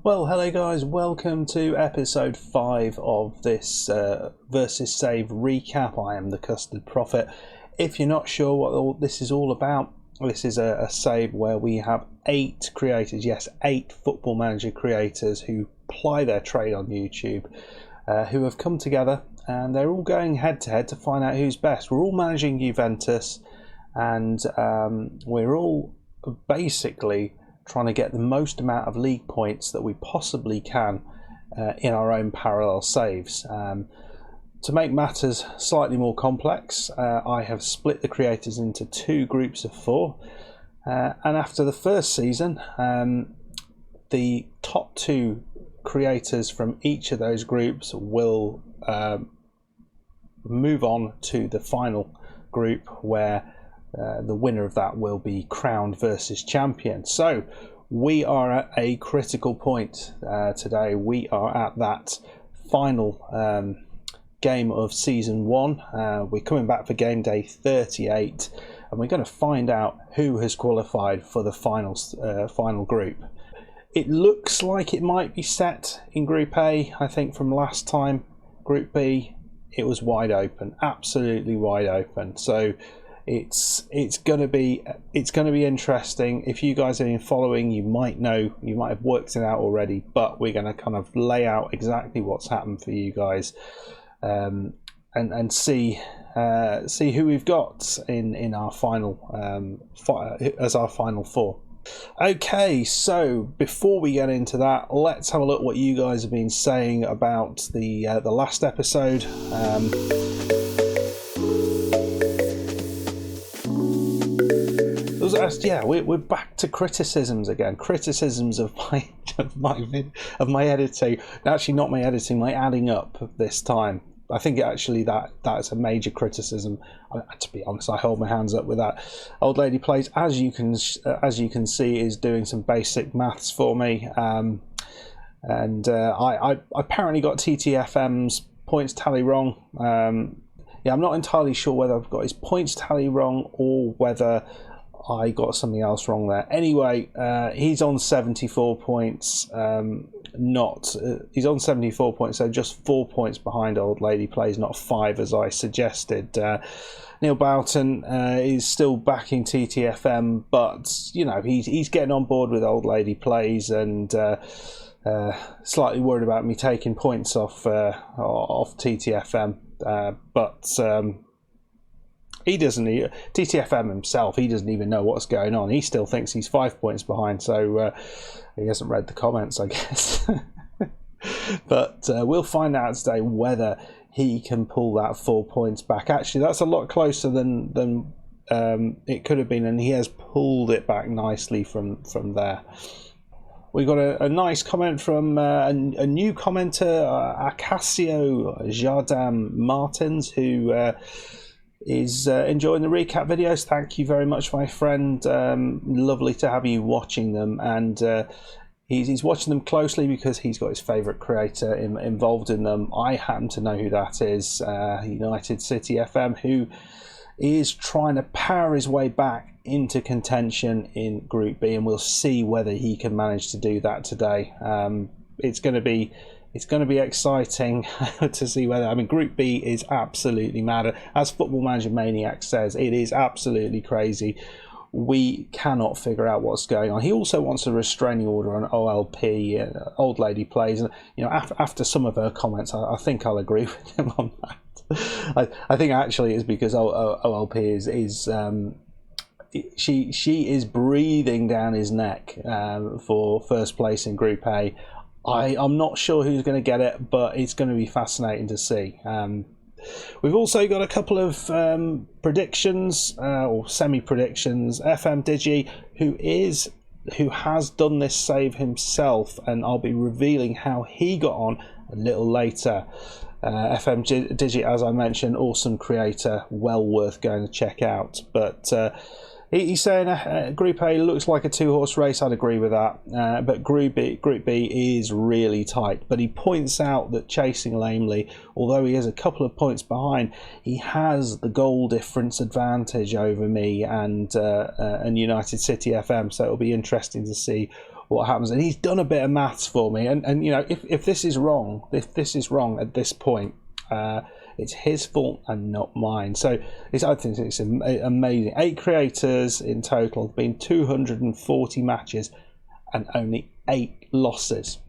Well, hello guys, welcome to episode 5 of this Versus Save recap. I am the Custard Prophet. If you're not sure what this is all about, this is a save where we have 8 creators, yes, 8 Football Manager creators who ply their trade on YouTube, who have come together and they're all going head to head to find out who's best. We're all managing Juventus and we're all basically trying to get the most amount of league points that we possibly can in our own parallel saves. To make matters slightly more complex, I have split the creators into 2 groups of 4, and after the first season, the top 2 creators from each of those groups will move on to the final group, where the winner of that will be crowned versus champion. So we are at a critical point today. We are at that final game of season 1. We're coming back for game day 38 and we're going to find out who has qualified for the final group. It looks like it might be set in Group A. I think from last time, Group B, it was wide open, absolutely wide open. So it's going to be interesting. If you guys have been following, you might have worked it out already, but we're going to kind of lay out exactly what's happened for you guys, and see who we've got in our final as our final 4. Okay, so before we get into that, let's have a look what you guys have been saying about the last episode. Yeah, we're back to criticisms again. Criticisms of my editing. Actually, not my editing. My adding up this time. I think that's a major criticism. To be honest, I hold my hands up with that. Old Lady Plays, as you can see, is doing some basic maths for me. And I apparently got TTFM's points tally wrong. Yeah, I'm not entirely sure whether I've got his points tally wrong or whether I got something else wrong there. Anyway, he's on 74 points. He's on 74 points, so just 4 points behind Old Lady Plays, not 5 as I suggested. Neil Boughton is still backing TTFM, but you know he's getting on board with Old Lady Plays, and slightly worried about me taking points off TTFM, but. TTFM himself, he doesn't even know what's going on. He still thinks he's 5 points behind, so he hasn't read the comments, I guess. But we'll find out today whether he can pull that 4 points back. Actually, that's a lot closer than it could have been, and he has pulled it back nicely from there. We got a nice comment from a new commenter, Acacio Jardam Martins, who is enjoying the recap videos. Thank you very much, my friend. Lovely to have you watching them, and he's watching them closely because he's got his favourite creator involved in them. I happen to know who that is, United City FM, who is trying to power his way back into contention in Group B, and we'll see whether he can manage to do that today. It's going to be exciting to see whether. I mean, Group B is absolutely mad. As Football Manager Maniac says, it is absolutely crazy. We cannot figure out what's going on. He also wants a restraining order on OLP. Old Lady Plays, and you know, after some of her comments, I think I'll agree with him on that. I think actually it's because OLP is she is breathing down his neck for first place in Group A. I'm not sure who's going to get it, but it's going to be fascinating to see. We've also got a couple of predictions or semi-predictions. FM20, who has done this save himself, and I'll be revealing how he got on a little later. FM20, as I mentioned, awesome creator, well worth going to check out. But he's saying Group A looks like a 2-horse race. I'd agree with that. But Group B is really tight. But he points out that chasing lamely, although he is a couple of points behind, he has the goal difference advantage over me and United City FM. So it'll be interesting to see what happens. And he's done a bit of maths for me. And you know, if this is wrong, at this point, it's his fault and not mine. So I think it's amazing. 8 creators in total, been 240 matches and only 8 losses,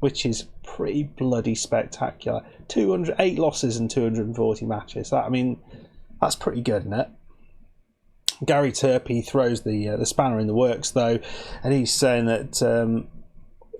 which is pretty bloody spectacular. 8 losses in 240 matches. That's pretty good, isn't it? Gary Turpie throws the spanner in the works, though, and he's saying that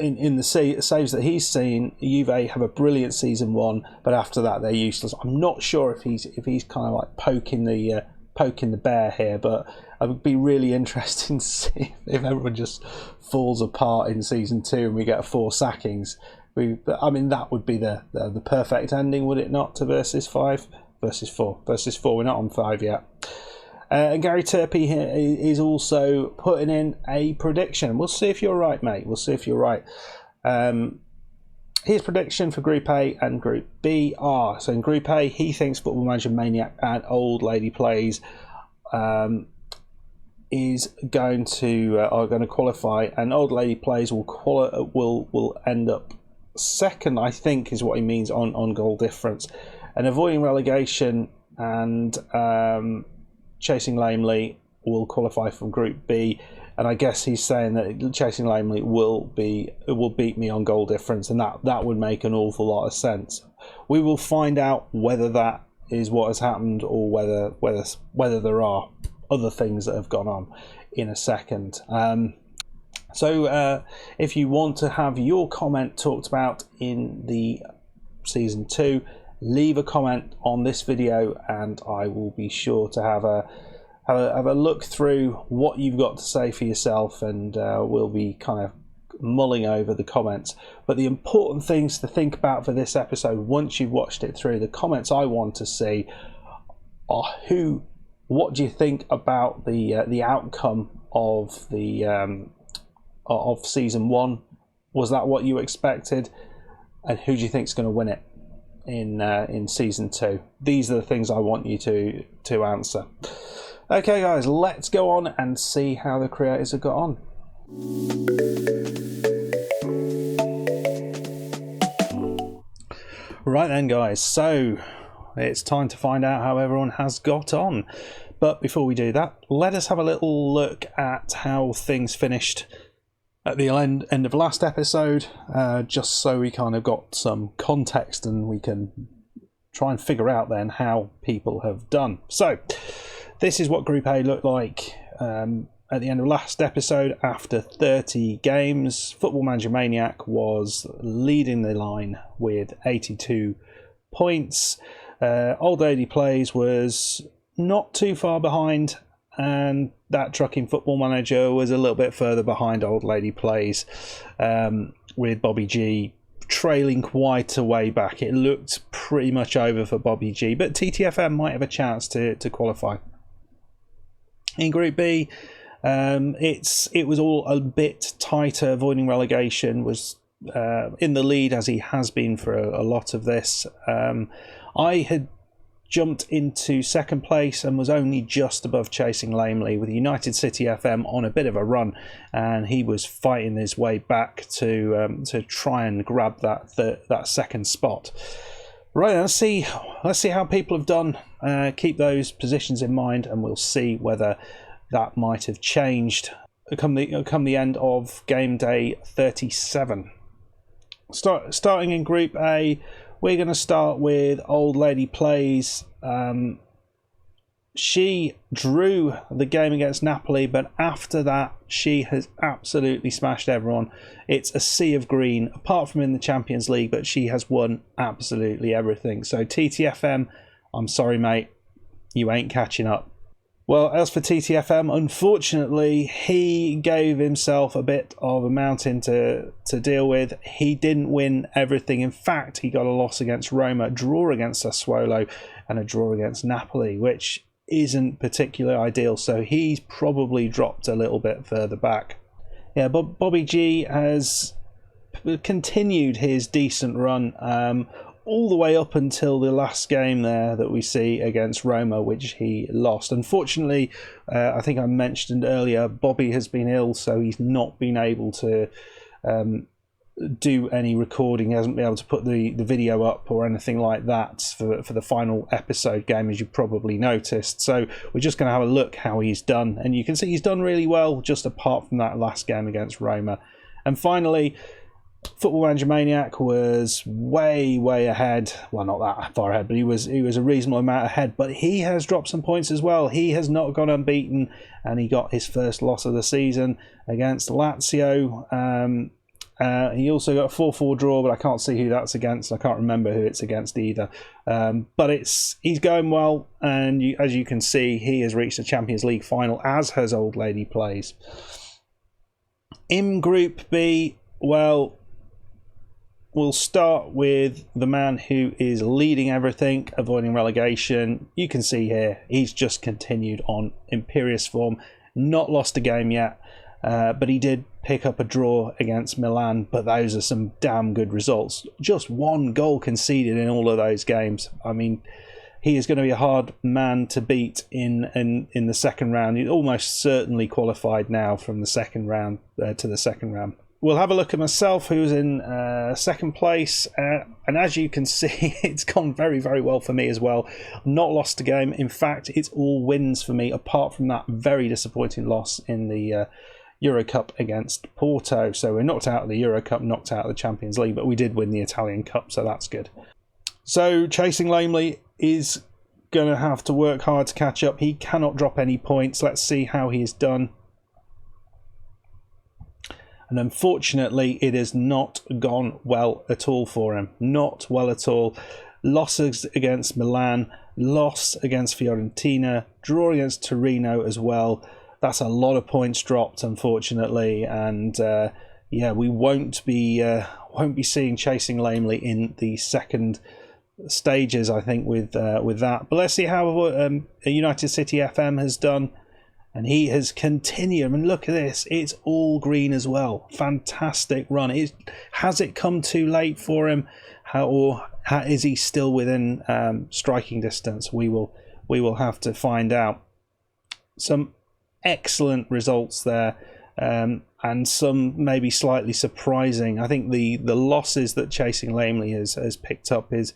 in the saves that he's seen, Juve have a brilliant season 1, but after that they're useless. I'm not sure if he's kind of like poking the bear here, but it would be really interesting to see if everyone just falls apart in season 2 and we get 4 sackings. That would be the perfect ending, would it not, to versus 5? Versus 4. Versus 4, we're not on 5 yet. And Gary Turpie here is also putting in a prediction. We'll see if you're right, mate. We'll see if you're right. His prediction for Group A and Group B are... So in Group A, he thinks Football Manager Maniac and Old Lady Plays is going to qualify, and Old Lady Plays will end up second, I think, is what he means on goal difference. And avoiding relegation and Chasing Lamely will qualify from Group B, and I guess he's saying that Chasing Lamely will beat me on goal difference, and that would make an awful lot of sense. We will find out whether that is what has happened or whether there are other things that have gone on in a second. So if you want to have your comment talked about in the season 2, leave a comment on this video and I will be sure to have a look through what you've got to say for yourself, and we'll be kind of mulling over the comments. But the important things to think about for this episode, once you've watched it through, the comments I want to see are what do you think about the outcome of of season 1? Was that what you expected? And who do you think is going to win it in season 2? These are the things I want you to answer. Okay, guys, let's go on and see how the creators have got on. Right then, guys, so it's time to find out how everyone has got on. But before we do that, let us have a little look at how things finished at the end of last episode, just so we kind of got some context and we can try and figure out then how people have done. So this is what Group A looked like at the end of last episode. After 30 games, Football Manager Maniac was leading the line with 82 points. Old Lady Plays was not too far behind, and that Trucking Football Manager was a little bit further behind Old Lady Plays, with Bobby G trailing quite a way back. It looked pretty much over for Bobby G, but TTFM might have a chance to qualify. In Group B, it was all a bit tighter. Avoiding relegation was in the lead, as he has been for a lot of this. I had jumped into second place and was only just above Chasing Lamely, with United City FM on a bit of a run, and he was fighting his way back to try and grab that second spot. Right, let's see how people have done. Keep those positions in mind, and we'll see whether that might have changed come the end of game day 37. Starting in Group A, we're going to start with Old Lady Plays. She drew the game against Napoli, but after that, she has absolutely smashed everyone. It's a sea of green, apart from in the Champions League, but she has won absolutely everything. So TTFM, I'm sorry, mate, you ain't catching up. Well, as for TTFM, unfortunately, he gave himself a bit of a mountain to deal with. He didn't win everything. In fact, he got a loss against Roma, a draw against Sassuolo, and a draw against Napoli, which isn't particularly ideal. So he's probably dropped a little bit further back. Yeah, but Bobby G has continued his decent run. all the way up until the last game there that we see against Roma, which he lost. Unfortunately, I think I mentioned earlier, Bobby has been ill, so he's not been able to do any recording. He hasn't been able to put the video up or anything like that for the final episode game, as you probably noticed. So we're just going to have a look how he's done, and you can see he's done really well, just apart from that last game against Roma. And finally, Football Manager Maniac was way ahead. Well, not that far ahead, but he was a reasonable amount ahead. But he has dropped some points as well. He has not gone unbeaten, and he got his first loss of the season against Lazio. He also got a 4-4 draw, but I can't see who that's against. I can't remember who it's against either. But he's going well, and as you can see, he has reached the Champions League final, as has Old Lady Plays. In Group B, well, we'll start with the man who is leading everything, avoiding relegation. You can see here, he's just continued on imperious form, not lost a game yet, but he did pick up a draw against Milan, but those are some damn good results. Just one goal conceded in all of those games. I mean, he is going to be a hard man to beat in the second round. He's almost certainly qualified now from the second round to the second round. We'll have a look at myself, who's in second place, and as you can see, it's gone very well for me as well. Not lost a game. In fact, it's all wins for me, apart from that very disappointing loss in the Euro Cup against Porto. So we're knocked out of the Euro Cup, knocked out of the Champions League, but we did win the Italian Cup, so that's good. So Chasing Lamely is going to have to work hard to catch up. He cannot drop any points. Let's see how he has done. And unfortunately, it has not gone well at all for him. Not well at all. Losses against Milan, loss against Fiorentina, draw against Torino as well. That's a lot of points dropped, unfortunately. And yeah, we won't be seeing Chasing Lamely in the second stages, I think, with that. But let's see how United City FM has done. And he has continued. I mean, look at this. It's all green as well. Fantastic run. Has it come too late for him? Is he still within striking distance? We will have to find out. Some excellent results there, and some maybe slightly surprising. I think the losses that Chasing Lamely has picked up is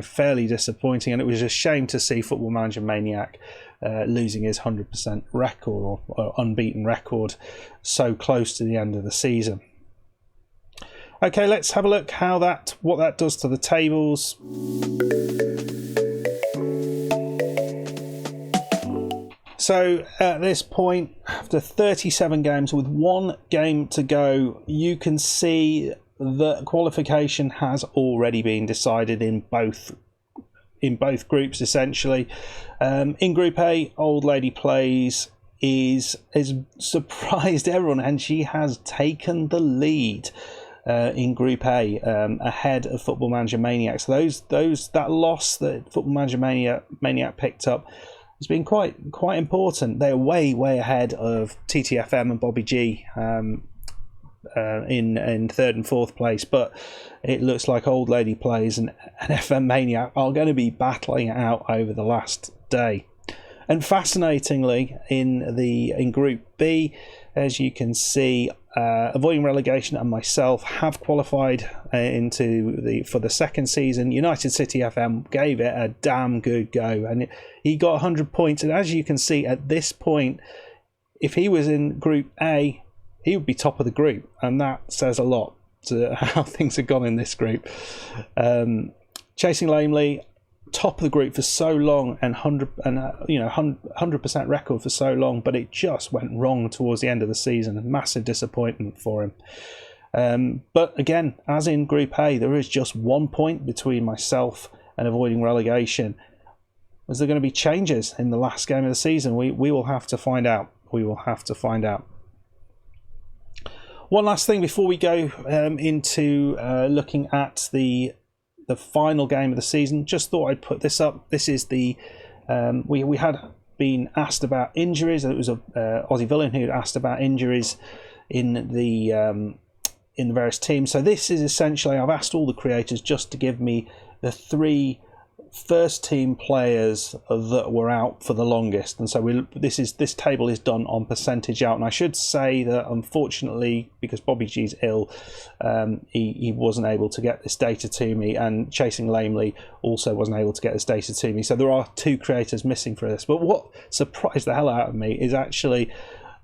fairly disappointing, and it was a shame to see Football Manager Maniac losing his 100% record or unbeaten record so close to the end of the season. Okay, let's have a look what that does to the tables. So at this point, after 37 games with one game to go, you can see that qualification has already been decided in both groups, essentially. In Group A, Old Lady Plays has surprised everyone, and she has taken the lead in Group A, ahead of Football Manager Maniac. So that loss that Football Manager Maniac picked up has been quite important. They're way ahead of TTFM and Bobby G in third and fourth place, but it looks like Old Lady Plays and FM Maniac are going to be battling it out over the last day. And fascinatingly, in Group B, as you can see, Avoiding Relegation and myself have qualified for the second season. United City FM gave it a damn good go, and he got 100 points. And as you can see at this point, if he was in Group A, he would be top of the group, and that says a lot to how things have gone in this group. Chasing Lamely, top of the group for so long, and 100% record for so long, but it just went wrong towards the end of the season. A massive disappointment for him. But again, as in Group A, there is just 1 point between myself and Avoiding Relegation. Is there going to be changes in the last game of the season? We will have to find out. One last thing before we go into looking at the final game of the season. Just thought I'd put this up. This is the we had been asked about injuries. It was Aussie Villain who had asked about injuries in the various teams. So this is essentially, I've asked all the creators just to give me the 3 first team players that were out for the longest, and so this table is done on percentage out. And I should say that unfortunately, because Bobby G's ill, he wasn't able to get this data to me, and Chasing Lamely also wasn't able to get this data to me. So there are 2 creators missing for this. But what surprised the hell out of me is actually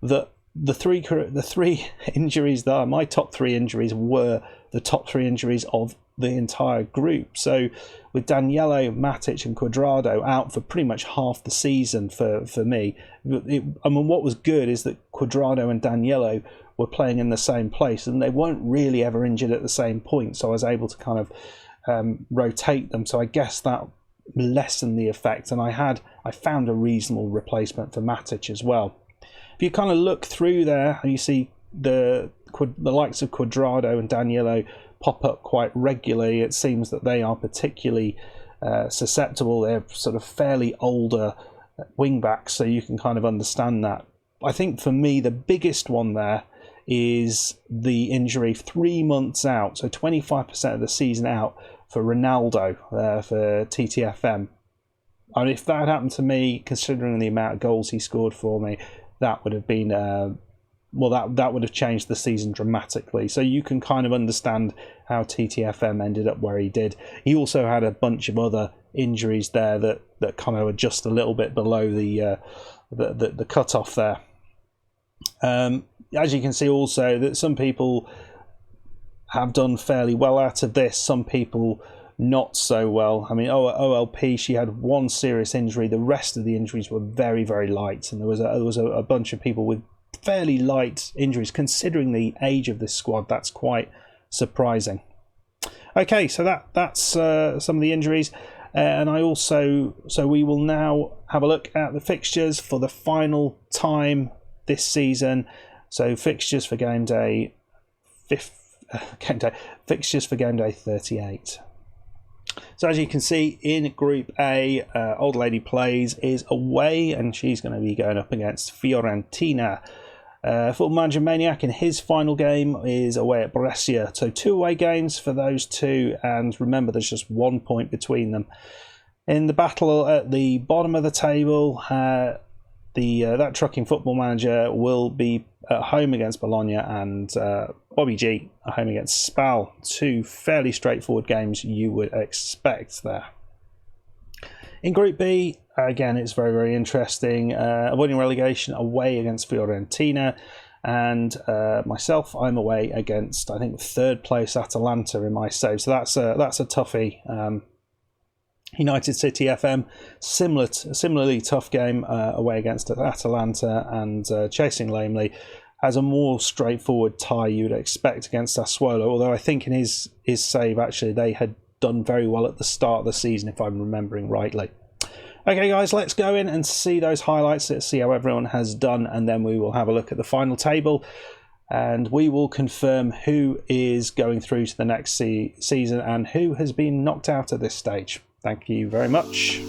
that the three injuries that are my top 3 injuries were the top 3 injuries of the entire group. So with Daniello, Matic and Cuadrado out for pretty much half the season for me, what was good is that Cuadrado and Daniello were playing in the same place, and they weren't really ever injured at the same point, so I was able to kind of rotate them. So I guess that lessened the effect, and I found a reasonable replacement for Matic as well. If you kind of look through there, and you see the likes of Cuadrado and Daniello pop up quite regularly, it seems that they are particularly susceptible. They're sort of fairly older wing backs, so you can kind of understand that. I think for me the biggest one there is the injury 3 months out, so 25% of the season out for Ronaldo for TTFM. And if that happened to me, considering the amount of goals he scored for me, that would have been that would have changed the season dramatically. So you can kind of understand how TTFM ended up where he did. He also had a bunch of other injuries there that kind of were just a little bit below the cutoff there. As you can see also that some people have done fairly well out of this, some people not so well. I mean, OLP, she had 1 serious injury. The rest of the injuries were very, very light, and there was a bunch of people with fairly light injuries. Considering the age of this squad, that's quite surprising. Okay, so that's some of the injuries, and we will now have a look at the fixtures for the final time this season. So fixtures for game day fixtures for game day 38. So as you can see in Group A, Old Lady Plays is away, and she's going to be going up against Fiorentina. Football Manager Maniac in his final game is away at Brescia. So 2 away games for those 2, and remember there's just 1 point between them. In the battle at the bottom of the table, that trucking Football Manager will be at home against Bologna, and Bobby G at home against Spal. 2 fairly straightforward games you would expect there. In Group B, again, it's very, very interesting. Avoiding relegation away against Fiorentina, and myself, I'm away against, I think, 3rd place Atalanta in my save. So that's a toughie. United City FM, similarly tough game away against Atalanta, and Chasing Lamely has a more straightforward tie you would expect against Sassuolo, although I think in his save, actually, they had done very well at the start of the season, if I'm remembering rightly. Okay, guys, let's go in and see those highlights. Let's see how everyone has done, and then we will have a look at the final table, and we will confirm who is going through to the next season and who has been knocked out at this stage. Thank you very much.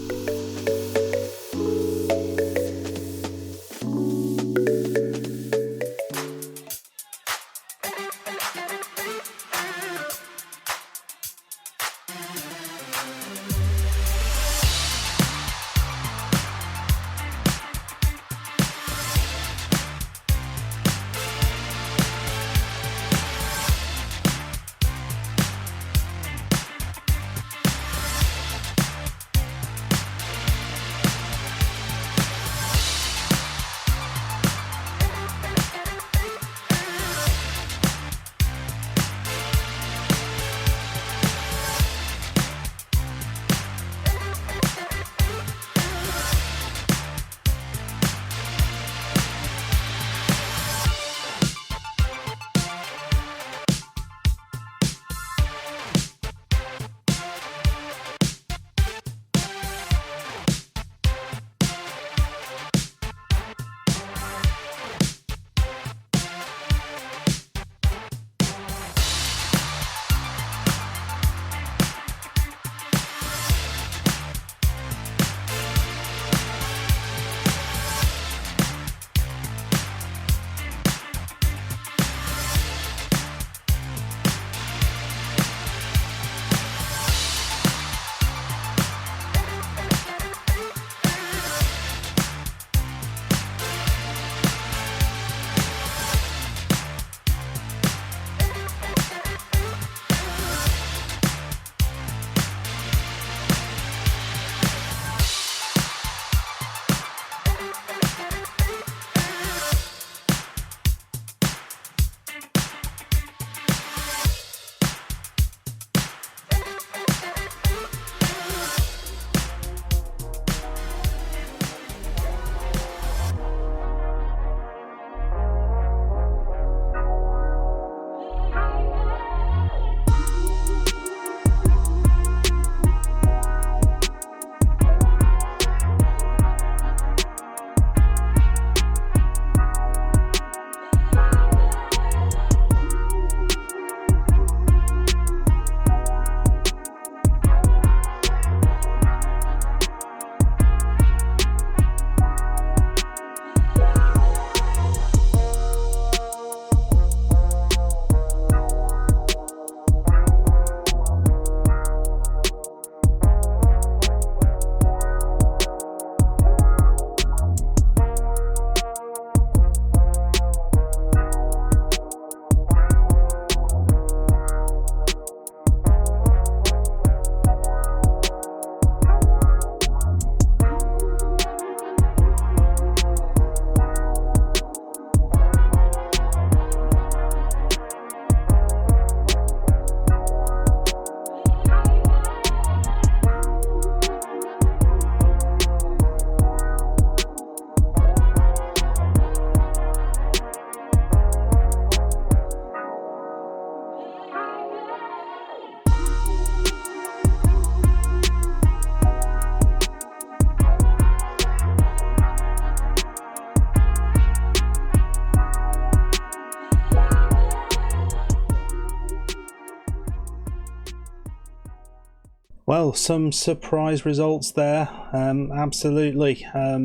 Well, some surprise results there. Absolutely. A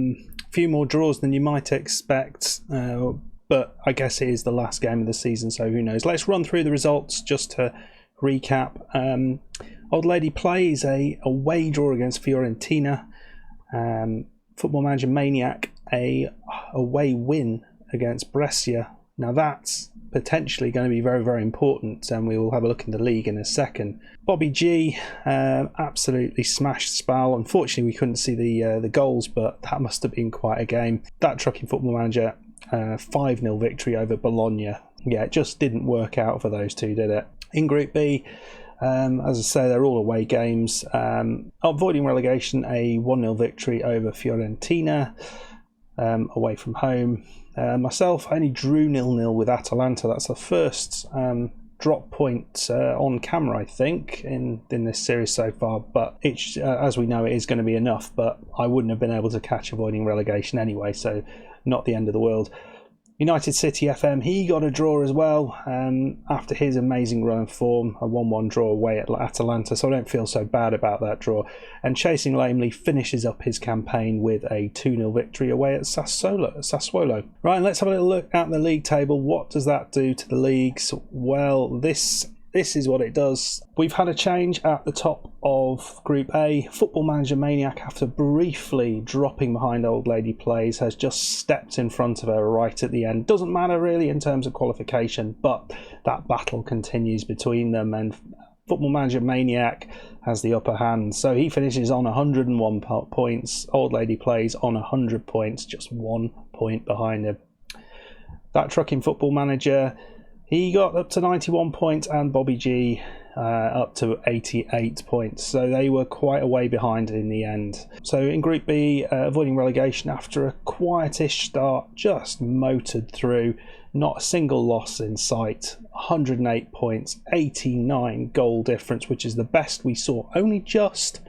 few more draws than you might expect. But I guess it is the last game of the season, so who knows. Let's run through the results just to recap. Old Lady plays a away draw against Fiorentina. Football Manager Maniac a away win against Brescia. Now that's potentially going to be very, very important, and we will have a look in the league in a second. Bobby G absolutely smashed Spal. Unfortunately, we couldn't see the goals, but that must have been quite a game. That Trucking Football Manager 5-0 victory over Bologna. Yeah, it just didn't work out for those two, did it? In Group B, as I say, they're all away games. Avoiding relegation, a 1-0 victory over Fiorentina away from home. Myself, I only drew 0-0 with Atalanta. That's the first drop point on camera, I think, in this series so far. But it's, as we know, it is going to be enough. But I wouldn't have been able to catch avoiding relegation anyway, so not the end of the world. United City FM, he got a draw as well after his amazing run of form, a 1-1 draw away at Atalanta, so I don't feel so bad about that draw. And Chasing Lamely finishes up his campaign with a 2-0 victory away at Sassuolo. Right, let's have a little look at the league table. What does that do to the leagues? Well, this is what it does. We've had a change at the top of Group A. Football Manager Maniac, after briefly dropping behind Old Lady Plays, has just stepped in front of her right at the end. Doesn't matter really in terms of qualification, but that battle continues between them, and Football Manager Maniac has the upper hand. So he finishes on 101 points. Old Lady Plays on 100 points, just 1 point behind him. That Trucking Football Manager, he got up to 91 points, and Bobby G up to 88 points. So they were quite a way behind in the end. So in Group B, avoiding relegation after a quietish start, just motored through. Not a single loss in sight. 108 points, 89 goal difference, which is the best we saw. Only just.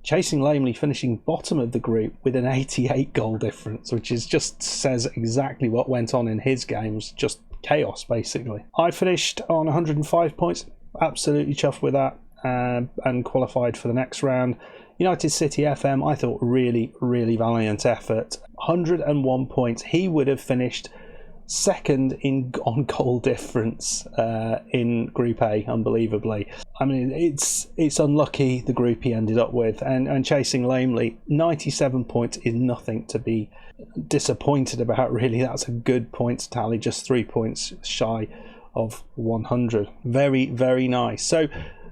Chasing Lamely finishing bottom of the group with an 88 goal difference, which is just says exactly what went on in his games. Just chaos, basically. I finished on 105 points, absolutely chuffed with that, and qualified for the next round. United City FM, I thought really, really valiant effort. 101 points. He would have finished second on goal difference in Group A, unbelievably. I mean, it's unlucky the group he ended up with, and Chasing Lamely, 97 points is nothing to be disappointed about, really. That's a good points tally, just 3 points shy of 100. Very, very nice. So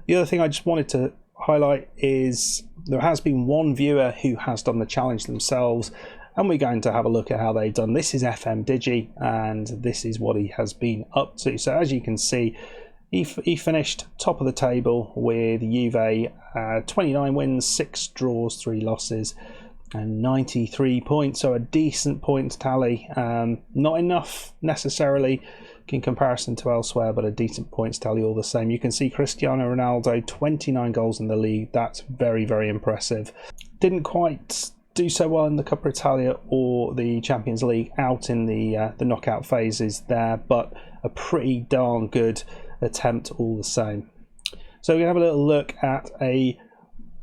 the other thing I just wanted to highlight is there has been one viewer who has done the challenge themselves, and we're going to have a look at how they've done. This is FM Digi, and this is what he has been up to. So as you can see, he finished top of the table with Juve, 29 wins, 6 draws, 3 losses, and 93 points. So a decent points tally. Not enough necessarily in comparison to elsewhere, but a decent points tally all the same. You can see Cristiano Ronaldo, 29 goals in the league. That's very, very impressive. Didn't quite do so well in the Coppa Italia or the Champions League out in the knockout phases there, but a pretty darn good attempt all the same. So we're going to have a little look at a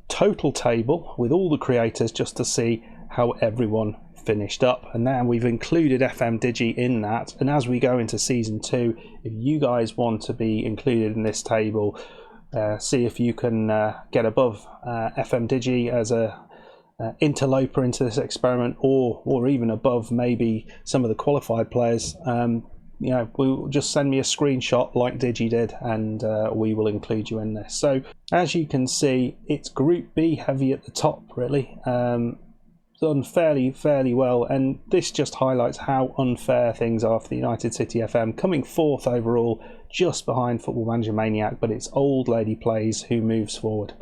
total table with all the creators just to see how everyone finished up, and now we've included FM Digi in that. And as we go into season 2, if you guys want to be included in this table, see if you can get above FM Digi as a interloper into this experiment, or even above maybe some of the qualified players, you know, we'll just send me a screenshot like Digi did, and we will include you in this. So as you can see, it's Group B heavy at the top, really. Done fairly well, and this just highlights how unfair things are for the United City FM, coming 4th overall, just behind Football Manager Maniac, but it's Old Lady Plays who moves forward.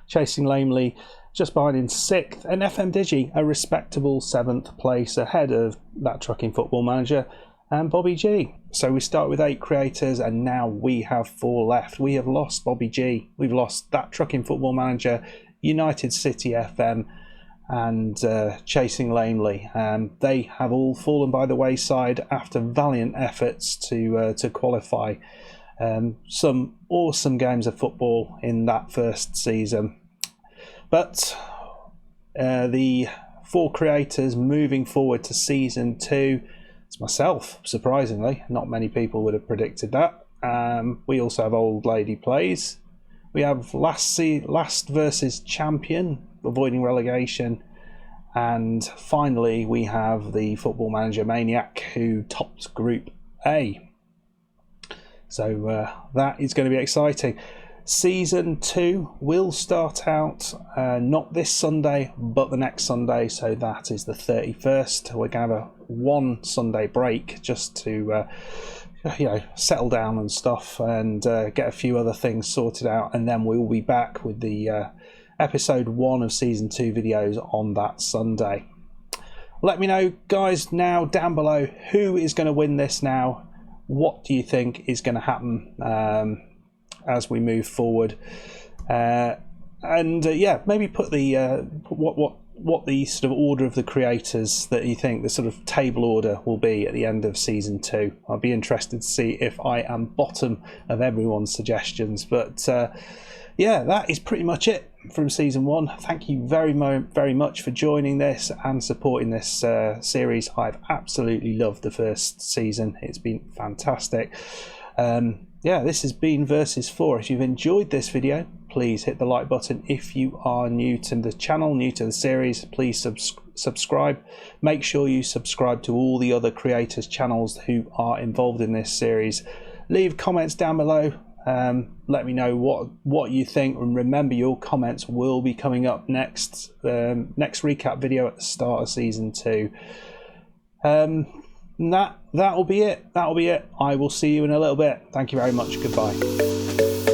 Chasing Lamely just behind in 6th, and FM Digi a respectable 7th place ahead of that Trucking Football Manager and Bobby G. So we start with 8 creators, and now we have 4 left. We have lost Bobby G, we've lost that Trucking Football Manager, United City FM, and Chasing Lamely. They have all fallen by the wayside after valiant efforts to qualify. Some awesome games of football in that first season. But the 4 creators moving forward to season 2, it's myself, surprisingly. Not many people would have predicted that. We also have Old Lady Plays. We have last versus champion, avoiding relegation. And finally, we have the Football Manager Maniac, who topped Group A. So that is going to be exciting. Season 2 will start out not this Sunday, but the next Sunday. So that is the 31st. We're going to have a 1 Sunday break just to settle down and stuff, and get a few other things sorted out, and then we'll be back with the episode 1 of season 2 videos on that Sunday. Let me know, guys, now down below, who is going to win this now. What do you think is going to happen as we move forward? Maybe put the what the sort of order of the creators that you think the sort of table order will be at the end of season 2. I'll be interested to see if I am bottom of everyone's suggestions. But that is pretty much it from season 1. Thank you very much for joining this and supporting this series. I've absolutely loved the first season. It's been fantastic. This has been Versus 4. If you've enjoyed this video, please hit the like button. If you are new to the channel, new to the series, please subscribe. Make sure you subscribe to all the other creators' channels who are involved in this series. Leave comments down below. Let me know what you think, and remember, your comments will be coming up next recap video at the start of season 2. That'll be it. I will see you in a little bit. Thank you very much. Goodbye.